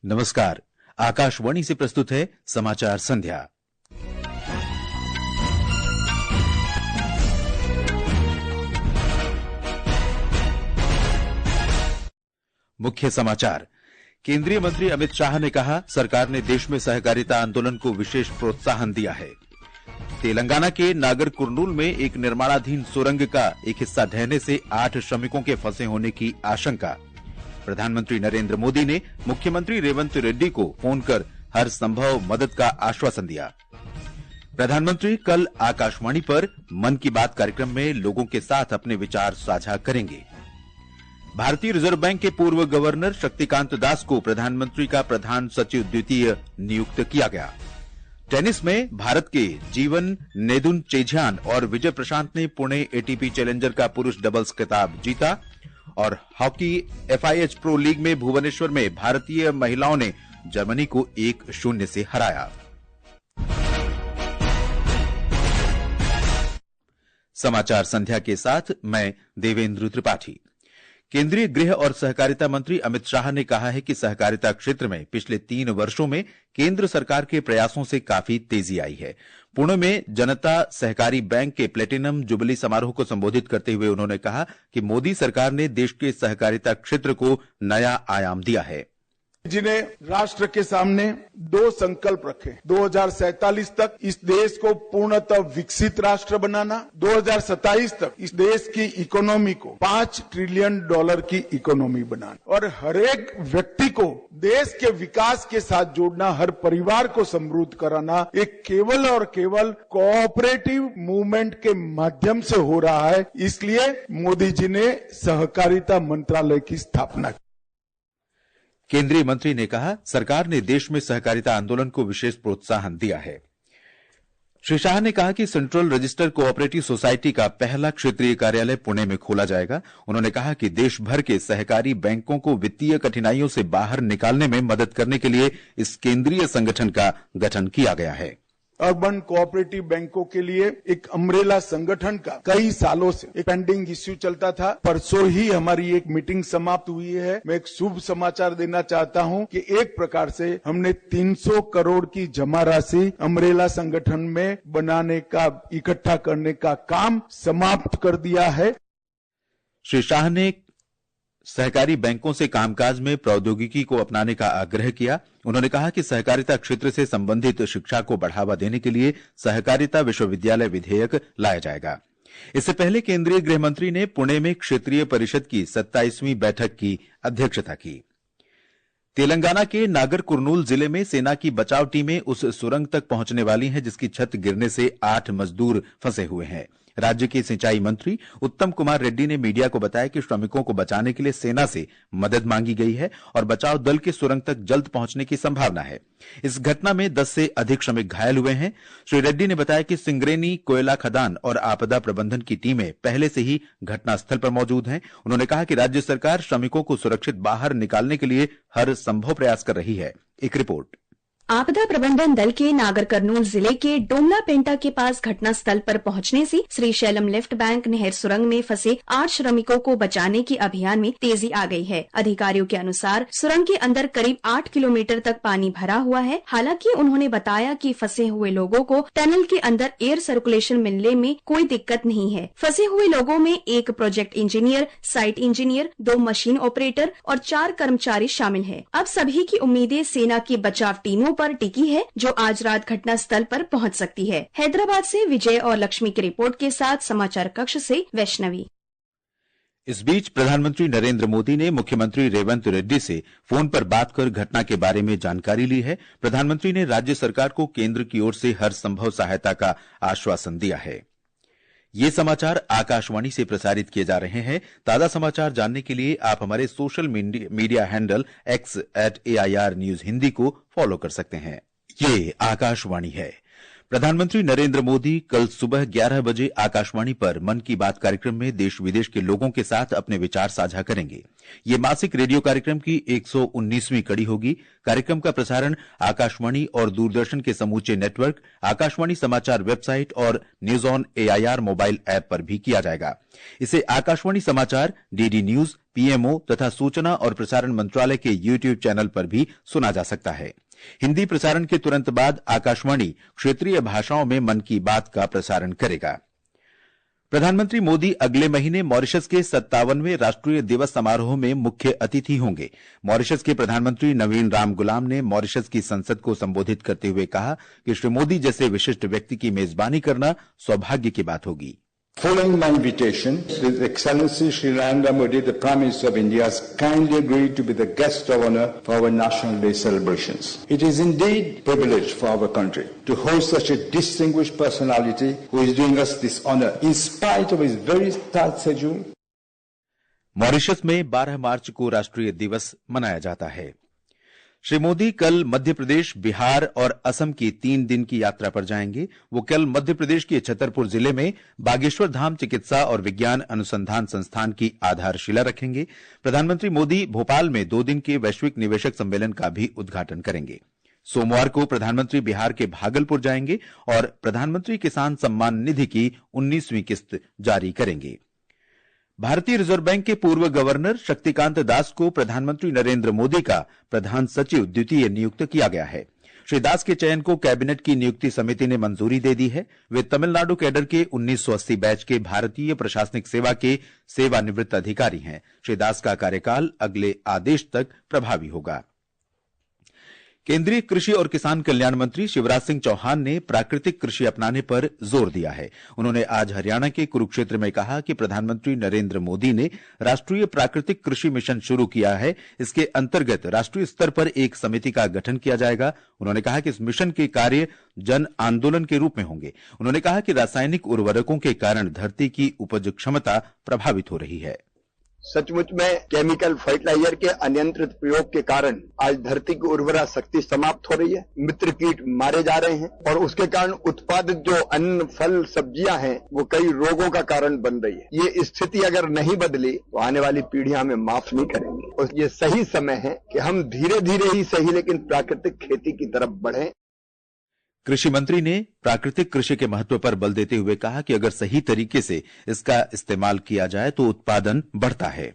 नमस्कार। आकाशवाणी से प्रस्तुत है समाचार संध्या। मुख्य समाचार। केंद्रीय मंत्री अमित शाह ने कहा, सरकार ने देश में सहकारिता आंदोलन को विशेष प्रोत्साहन दिया है। तेलंगाना के नागर कुर्नूल में एक निर्माणाधीन सुरंग का एक हिस्सा ढहने से 8 श्रमिकों के फंसे होने की आशंका। प्रधानमंत्री नरेंद्र मोदी ने मुख्यमंत्री रेवंत रेड्डी को फोन कर हर संभव मदद का आश्वासन दिया। प्रधानमंत्री कल आकाशवाणी पर मन की बात कार्यक्रम में लोगों के साथ अपने विचार साझा करेंगे। भारतीय रिजर्व बैंक के पूर्व गवर्नर शक्तिकांत दास को प्रधानमंत्री का प्रधान सचिव द्वितीय नियुक्त किया गया। टेनिस में भारत के जीवन नेदुनचेझियान और विजय प्रशांत ने पुणे एटीपी चैलेंजर का पुरुष डबल्स खिताब जीता। और हॉकी FIH प्रो लीग में भुवनेश्वर में भारतीय महिलाओं ने जर्मनी को 1-0 से हराया। समाचार संध्या के साथ मैं देवेंद्र त्रिपाठी। केंद्रीय गृह और सहकारिता मंत्री अमित शाह ने कहा है कि सहकारिता क्षेत्र में पिछले 3 वर्षों में केंद्र सरकार के प्रयासों से काफी तेजी आई है। पुणे में जनता सहकारी बैंक के प्लेटिनम जुबली समारोह को संबोधित करते हुए उन्होंने कहा कि मोदी सरकार ने देश के सहकारिता क्षेत्र को नया आयाम दिया है। जिन्हें राष्ट्र के सामने 2 संकल्प रखे, 2047 तक इस देश को पूर्णतः विकसित राष्ट्र बनाना, 2027 तक इस देश की इकोनॉमी को $5 ट्रिलियन की इकोनॉमी बनाना और हर एक व्यक्ति को देश के विकास के साथ जोड़ना, हर परिवार को समृद्ध कराना, एक केवल और केवल कोऑपरेटिव मूवमेंट के माध्यम से हो रहा है। इसलिए मोदी जी ने सहकारिता मंत्रालय की स्थापना की। केंद्रीय मंत्री ने कहा, सरकार ने देश में सहकारिता आंदोलन को विशेष प्रोत्साहन दिया है। श्री शाह ने कहा कि सेंट्रल रजिस्टर कोऑपरेटिव सोसाइटी का पहला क्षेत्रीय कार्यालय पुणे में खोला जाएगा। उन्होंने कहा कि देश भर के सहकारी बैंकों को वित्तीय कठिनाइयों से बाहर निकालने में मदद करने के लिए इस केंद्रीय संगठन का गठन किया गया है। अर्बन कोऑपरेटिव बैंकों के लिए एक अम्ब्रेला संगठन का कई सालों से एक पेंडिंग इश्यू चलता था। परसों ही हमारी एक मीटिंग समाप्त हुई है। मैं एक शुभ समाचार देना चाहता हूं कि एक प्रकार से हमने 300 करोड़ की जमा राशि अम्ब्रेला संगठन में बनाने का, इकट्ठा करने का काम समाप्त कर दिया है। श्री शाह ने सहकारी बैंकों से कामकाज में प्रौद्योगिकी को अपनाने का आग्रह किया। उन्होंने कहा कि सहकारिता क्षेत्र से संबंधित शिक्षा को बढ़ावा देने के लिए सहकारिता विश्वविद्यालय विधेयक लाया जाएगा। इससे पहले केंद्रीय गृह मंत्री ने पुणे में क्षेत्रीय परिषद की 27वीं बैठक की अध्यक्षता की। तेलंगाना के नागर कुर्नूल जिले में सेना की बचाव टीमें उस सुरंग तक पहुंचने वाली हैं जिसकी छत गिरने से 8 मजदूर फंसे हुए हैं। राज्य के सिंचाई मंत्री उत्तम कुमार रेड्डी ने मीडिया को बताया कि श्रमिकों को बचाने के लिए सेना से मदद मांगी गई है और बचाव दल के सुरंग तक जल्द पहुंचने की संभावना है। इस घटना में 10 से अधिक श्रमिक घायल हुए हैं। श्री रेड्डी ने बताया कि सिंगरेनी, कोयला खदान और आपदा प्रबंधन की टीमें पहले से ही घटनास्थल पर मौजूद हैं। उन्होंने कहा कि राज्य सरकार श्रमिकों को सुरक्षित बाहर निकालने के लिए हर संभव प्रयास कर रही है। एक रिपोर्ट। आपदा प्रबंधन दल के नागर कर्नूल जिले के डोमला पेंटा के पास घटना स्थल पर पहुंचने से श्रीशैलम लेफ्ट बैंक नहर सुरंग में फंसे 8 श्रमिकों को बचाने के अभियान में तेजी आ गई है। अधिकारियों के अनुसार सुरंग के अंदर करीब 8 किलोमीटर तक पानी भरा हुआ है। हालांकि उन्होंने बताया कि फंसे हुए लोगों को टनल के अंदर एयर सर्कुलेशन मिलने में कोई दिक्कत नहीं है। फंसे हुए लोगों में एक project engineer, site engineer, 2 machine operator और 4 कर्मचारी शामिल है। अब सभी की उम्मीदें सेना की बचाव टीमों पर टिकी है जो आज रात घटना स्थल पर पहुंच सकती है। हैदराबाद से विजय और लक्ष्मी की रिपोर्ट के साथ समाचार कक्ष से वैष्णवी। इस बीच प्रधानमंत्री नरेंद्र मोदी ने मुख्यमंत्री रेवंत रेड्डी से फोन पर बात कर घटना के बारे में जानकारी ली है। प्रधानमंत्री ने राज्य सरकार को केंद्र की ओर से हर संभव सहायता का आश्वासन दिया है। ये समाचार आकाशवाणी से प्रसारित किए जा रहे हैं। ताजा समाचार जानने के लिए आप हमारे social media handle X @AIR News Hindi को फॉलो कर सकते हैं। ये आकाशवाणी है। प्रधानमंत्री नरेंद्र मोदी कल सुबह 11 बजे आकाशवाणी पर मन की बात कार्यक्रम में देश विदेश के लोगों के साथ अपने विचार साझा करेंगे। ये मासिक रेडियो कार्यक्रम की 119वीं कड़ी होगी। कार्यक्रम का प्रसारण आकाशवाणी और दूरदर्शन के समूचे नेटवर्क, आकाशवाणी समाचार वेबसाइट और news on AIR mobile app पर भी किया जाएगा। इसे आकाशवाणी समाचार, डीडी न्यूज, पीएमओ तथा सूचना और प्रसारण मंत्रालय के यूट्यूब चैनल पर भी सुना जा सकता है। हिंदी प्रसारण के तुरंत बाद आकाशवाणी क्षेत्रीय भाषाओं में मन की बात का प्रसारण करेगा। प्रधानमंत्री मोदी अगले महीने मॉरिशस के 57वें राष्ट्रीय दिवस समारोह में मुख्य अतिथि होंगे। मॉरिशस के प्रधानमंत्री नवीन राम गुलाम ने मॉरिशस की संसद को संबोधित करते हुए कहा कि श्री मोदी जैसे विशिष्ट व्यक्ति की मेजबानी करना सौभाग्य की बात होगी। Following my invitation, His Excellency Shri Narendra Modi, the Prime Minister of India, has kindly agreed to be the guest of honor for our National Day celebrations. It is indeed a privilege for our country to host such a distinguished personality who is doing us this honor in spite of his very tight schedule. Mauritius में 12 मार्च को राष्ट्रीय दिवस मनाया जाता है। श्री मोदी कल मध्य प्रदेश, बिहार और असम की 3 दिन की यात्रा पर जाएंगे। वो कल मध्य प्रदेश के छतरपुर जिले में बागेश्वर धाम चिकित्सा और विज्ञान अनुसंधान संस्थान की आधारशिला रखेंगे। प्रधानमंत्री मोदी भोपाल में 2 दिन के वैश्विक निवेशक सम्मेलन का भी उद्घाटन करेंगे। सोमवार को प्रधानमंत्री बिहार के भागलपुर जाएंगे और प्रधानमंत्री किसान सम्मान निधि की 19वीं किस्त जारी करेंगे। भारतीय रिजर्व बैंक के पूर्व गवर्नर शक्तिकांत दास को प्रधानमंत्री नरेंद्र मोदी का प्रधान सचिव द्वितीय नियुक्त किया गया है। श्री दास के चयन को कैबिनेट की नियुक्ति समिति ने मंजूरी दे दी है। वे तमिलनाडु कैडर के 1980 बैच के भारतीय प्रशासनिक सेवा के सेवानिवृत्त अधिकारी हैं। श्री दास का कार्यकाल अगले आदेश तक प्रभावी होगा। केंद्रीय कृषि और किसान कल्याण मंत्री शिवराज सिंह चौहान ने प्राकृतिक कृषि अपनाने पर जोर दिया है। उन्होंने आज हरियाणा के कुरुक्षेत्र में कहा कि प्रधानमंत्री नरेंद्र मोदी ने राष्ट्रीय प्राकृतिक कृषि मिशन शुरू किया है। इसके अंतर्गत राष्ट्रीय स्तर पर एक समिति का गठन किया जाएगा। उन्होंने कहा कि इस मिशन के कार्य जन आंदोलन के रूप में होंगे। उन्होंने कहा कि रासायनिक उर्वरकों के कारण धरती की उपज क्षमता प्रभावित हो रही है। सचमुच में केमिकल फर्टिलाइजर के अनियंत्रित प्रयोग के कारण आज धरती की उर्वरा शक्ति समाप्त हो रही है। मित्र कीट मारे जा रहे हैं और उसके कारण उत्पादित जो अन्न, फल, सब्जियां हैं वो कई रोगों का कारण बन रही है। ये स्थिति अगर नहीं बदली तो आने वाली पीढ़ियां हमें माफ नहीं करेंगी और ये सही समय है कि हम धीरे धीरे ही सही लेकिन प्राकृतिक खेती की तरफ बढ़ें। कृषि मंत्री ने प्राकृतिक कृषि के महत्व पर बल देते हुए कहा कि अगर सही तरीके से इसका इस्तेमाल किया जाए तो उत्पादन बढ़ता है।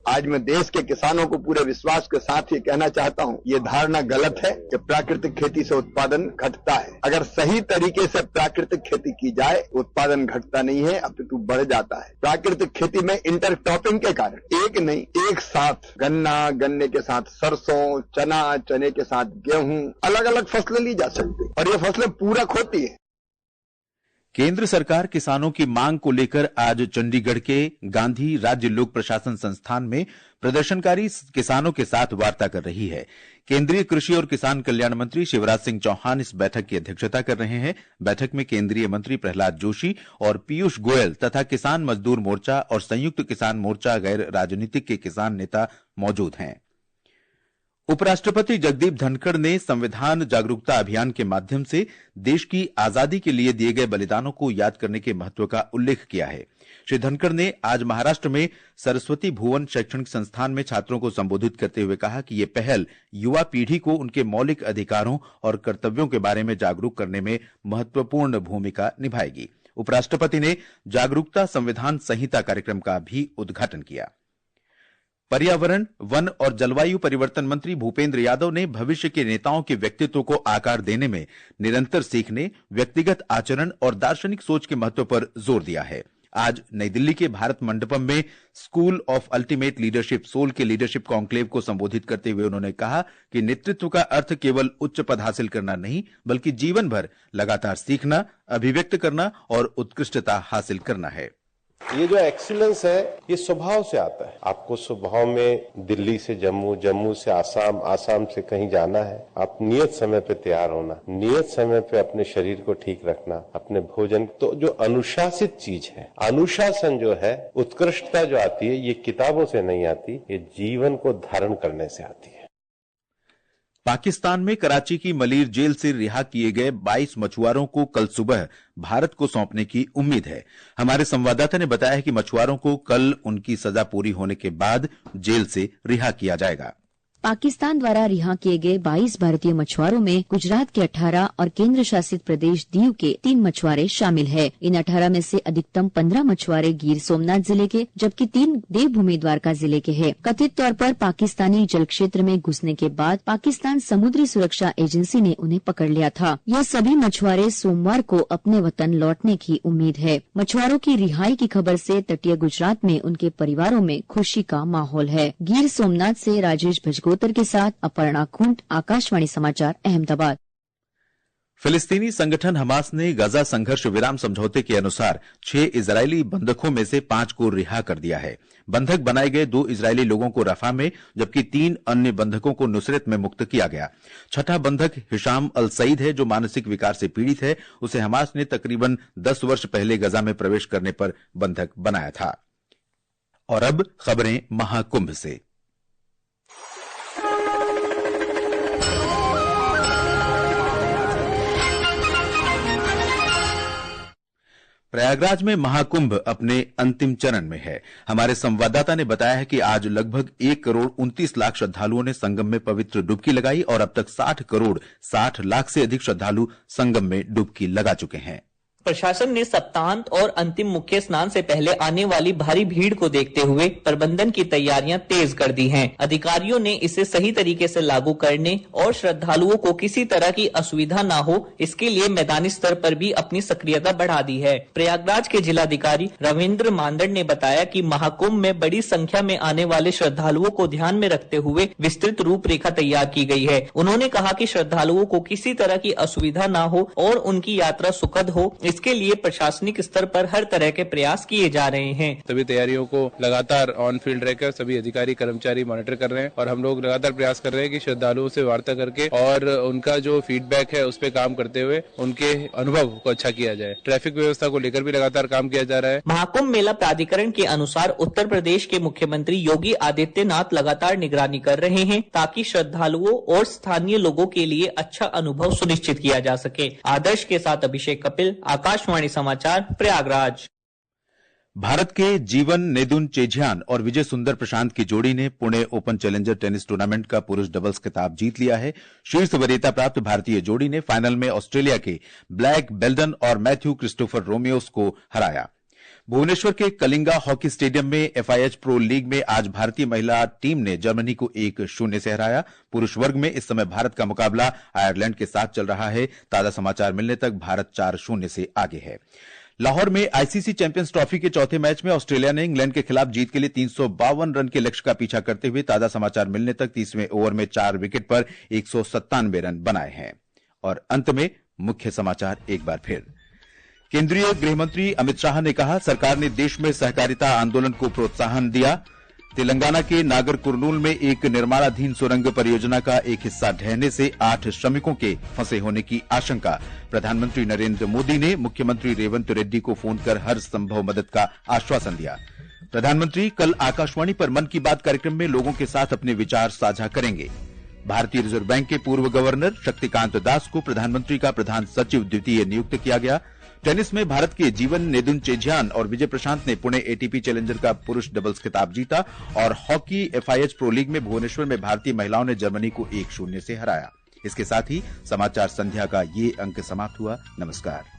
आज मैं देश के किसानों को पूरे विश्वास के साथ ये कहना चाहता हूँ, ये धारणा गलत है कि प्राकृतिक खेती से उत्पादन घटता है। अगर सही तरीके से प्राकृतिक खेती की जाए उत्पादन घटता नहीं है, अपितु बढ़ जाता है। प्राकृतिक खेती में इंटरक्रॉपिंग के कारण एक नहीं एक साथ गन्ना, गन्ने के साथ सरसों, चना, चने के साथ गेहूं, अलग अलग फसलें ली जा सकती और ये फसलें पूरक होती है। केंद्र सरकार किसानों की मांग को लेकर आज चंडीगढ़ के गांधी राज्य लोक प्रशासन संस्थान में प्रदर्शनकारी किसानों के साथ वार्ता कर रही है। केंद्रीय कृषि और किसान कल्याण मंत्री शिवराज सिंह चौहान इस बैठक की अध्यक्षता कर रहे हैं। बैठक में केंद्रीय मंत्री प्रहलाद जोशी और पीयूष गोयल तथा किसान मजदूर मोर्चा और संयुक्त किसान मोर्चा गैर राजनीतिक के किसान नेता मौजूद हैं। उपराष्ट्रपति जगदीप धनखड़ ने संविधान जागरूकता अभियान के माध्यम से देश की आजादी के लिए दिए गए बलिदानों को याद करने के महत्व का उल्लेख किया है। श्री धनखड़ ने आज महाराष्ट्र में सरस्वती भुवन शैक्षणिक संस्थान में छात्रों को संबोधित करते हुए कहा कि ये पहल युवा पीढ़ी को उनके मौलिक अधिकारों और कर्तव्यों के बारे में जागरूक करने में महत्वपूर्ण भूमिका निभाएगी। उपराष्ट्रपति ने जागरूकता संविधान संहिता कार्यक्रम का भी उद्घाटन किया। पर्यावरण, वन और जलवायु परिवर्तन मंत्री भूपेंद्र यादव ने भविष्य के नेताओं के व्यक्तित्व को आकार देने में निरंतर सीखने, व्यक्तिगत आचरण और दार्शनिक सोच के महत्व पर जोर दिया है। आज नई दिल्ली के भारत मंडपम में school of ultimate leadership soul के लीडरशिप कॉन्क्लेव को संबोधित करते हुए उन्होंने कहा कि नेतृत्व का अर्थ केवल उच्च पद हासिल करना नहीं बल्कि जीवन भर लगातार सीखना, अभिव्यक्त करना और उत्कृष्टता हासिल करना है। ये जो एक्सीलेंस है ये स्वभाव से आता है। आपको स्वभाव में दिल्ली से जम्मू, जम्मू से आसाम, आसाम से कहीं जाना है, आप नियत समय पे तैयार होना, नियत समय पे अपने शरीर को ठीक रखना, अपने भोजन। तो जो अनुशासित चीज है, अनुशासन जो है, उत्कृष्टता जो आती है, ये किताबों से नहीं आती, ये जीवन को धारण करने से आती है। पाकिस्तान में कराची की मलीर जेल से रिहा किए गए 22 मछुआरों को कल सुबह भारत को सौंपने की उम्मीद है। हमारे संवाददाता ने बताया है कि मछुआरों को कल उनकी सजा पूरी होने के बाद जेल से रिहा किया जाएगा। पाकिस्तान द्वारा रिहा किए गए 22 भारतीय मछुआरों में गुजरात के 18 और केंद्र शासित प्रदेश दीव के 3 मछुआरे शामिल हैं। इन 18 में से अधिकतम 15 मछुआरे गिर सोमनाथ जिले के, जबकि 3 देवभूमि द्वारका जिले के हैं। कथित तौर पर पाकिस्तानी जल क्षेत्र में घुसने के बाद पाकिस्तान समुद्री सुरक्षा एजेंसी ने उन्हें पकड़ लिया था। यह सभी मछुआरे सोमवार को अपने वतन लौटने की उम्मीद है। मछुआरों की रिहाई की खबर से तटीय गुजरात में उनके परिवारों में खुशी का माहौल है। गिर सोमनाथ से राजेश भजगोतर के साथ अपर्णा खुंट, आकाशवाणी समाचार, अहमदाबाद। फिलिस्तीनी संगठन हमास ने गजा संघर्ष विराम समझौते के अनुसार 6 इजरायली बंधकों में से 5 को रिहा कर दिया है। बंधक बनाए गए 2 इजरायली लोगों को रफा में, जबकि 3 अन्य बंधकों को नुसरत में मुक्त किया गया। छठा बंधक हिशाम अल सईद है, जो मानसिक विकार से पीड़ित है। उसे हमास ने तकरीबन 10 वर्ष पहले गजा में प्रवेश करने पर बंधक बनाया था। और अब खबरें महाकुंभ से। प्रयागराज में महाकुंभ अपने अंतिम चरण में है। हमारे संवाददाता ने बताया है कि आज लगभग 1 करोड़ 29 लाख श्रद्धालुओं ने संगम में पवित्र डुबकी लगाई और अब तक 60 करोड़ 60 लाख से अधिक श्रद्धालु संगम में डुबकी लगा चुके हैं। प्रशासन ने सप्ताहांत और अंतिम मुख्य स्नान से पहले आने वाली भारी भीड़ को देखते हुए प्रबंधन की तैयारियां तेज कर दी हैं। अधिकारियों ने इसे सही तरीके से लागू करने और श्रद्धालुओं को किसी तरह की असुविधा न हो, इसके लिए मैदानी स्तर पर भी अपनी सक्रियता बढ़ा दी है। प्रयागराज के जिलाधिकारी रविंद्र मांदड़ ने बताया कि महाकुंभ में बड़ी संख्या में आने वाले श्रद्धालुओं को ध्यान में रखते हुए विस्तृत रूपरेखा तैयार की गई है। उन्होंने कहा कि श्रद्धालुओं को किसी तरह की असुविधा न हो और उनकी यात्रा सुखद हो, इसके लिए प्रशासनिक स्तर पर हर तरह के प्रयास किए जा रहे हैं। सभी तैयारियों को लगातार ऑन फील्ड रहकर सभी अधिकारी कर्मचारी मॉनिटर कर रहे हैं और हम लोग लगातार प्रयास कर रहे हैं कि श्रद्धालुओं से वार्ता करके और उनका जो फीडबैक है उस पर काम करते हुए उनके अनुभव को अच्छा किया जाए। ट्रैफिक व्यवस्था को लेकर भी लगातार काम किया जा रहा है। महाकुंभ मेला प्राधिकरण के अनुसार उत्तर प्रदेश के मुख्यमंत्री योगी आदित्यनाथ लगातार निगरानी कर रहे हैं ताकि श्रद्धालुओं और स्थानीय लोगों के लिए अच्छा अनुभव सुनिश्चित किया जा सके। आदर्श के साथ अभिषेक कपिल, आकाशवाणी समाचार, प्रयागराज। भारत के जीवन नेदुनचेझियान और विजय सुंदर प्रशांत की जोड़ी ने Pune open challenger tennis tournament का पुरुष डबल्स खिताब जीत लिया है। शीर्ष वरीयता प्राप्त भारतीय जोड़ी ने फाइनल में ऑस्ट्रेलिया के ब्लैक बेल्डन और मैथ्यू क्रिस्टोफर रोमियोस को हराया। भुवनेश्वर के कलिंगा हॉकी स्टेडियम में एफआईएच प्रो लीग में आज भारतीय महिला टीम ने जर्मनी को 1-0 से हराया। पुरुष वर्ग में इस समय भारत का मुकाबला आयरलैंड के साथ चल रहा है। ताजा समाचार मिलने तक भारत 4-0 से आगे है। लाहौर में आईसीसी चैंपियंस ट्रॉफी के चौथे मैच में ऑस्ट्रेलिया ने इंग्लैंड के खिलाफ जीत के लिए 352 रन के लक्ष्य का पीछा करते हुए ताजा समाचार मिलने तक 30वें ओवर में 4 विकेट पर 197 रन बनाए हैं। और अंत में मुख्य समाचार एक बार फिर। केंद्रीय गृह मंत्री अमित शाह ने कहा, सरकार ने देश में सहकारिता आंदोलन को प्रोत्साहन दिया। तेलंगाना के नागर कुर्नूल में एक निर्माणाधीन सुरंग परियोजना का एक हिस्सा ढहने से 8 श्रमिकों के फंसे होने की आशंका। प्रधानमंत्री नरेंद्र मोदी ने मुख्यमंत्री रेवंत रेड्डी को फोन कर हर संभव मदद का आश्वासन दिया। प्रधानमंत्री कल आकाशवाणी पर मन की बात कार्यक्रम में लोगों के साथ अपने विचार साझा करेंगे। भारतीय रिजर्व बैंक के पूर्व गवर्नर शक्तिकांत दास को प्रधानमंत्री का प्रधान सचिव द्वितीय नियुक्त किया गया। टेनिस में भारत के जीवन नेदुनचेझियान और विजय प्रशांत ने पुणे एटीपी चैलेंजर का पुरुष डबल्स खिताब जीता। और हॉकी एफआईएच प्रो लीग में भुवनेश्वर में भारतीय महिलाओं ने जर्मनी को 1-0 से हराया। इसके साथ ही समाचार संध्या का ये अंक समाप्त हुआ। नमस्कार।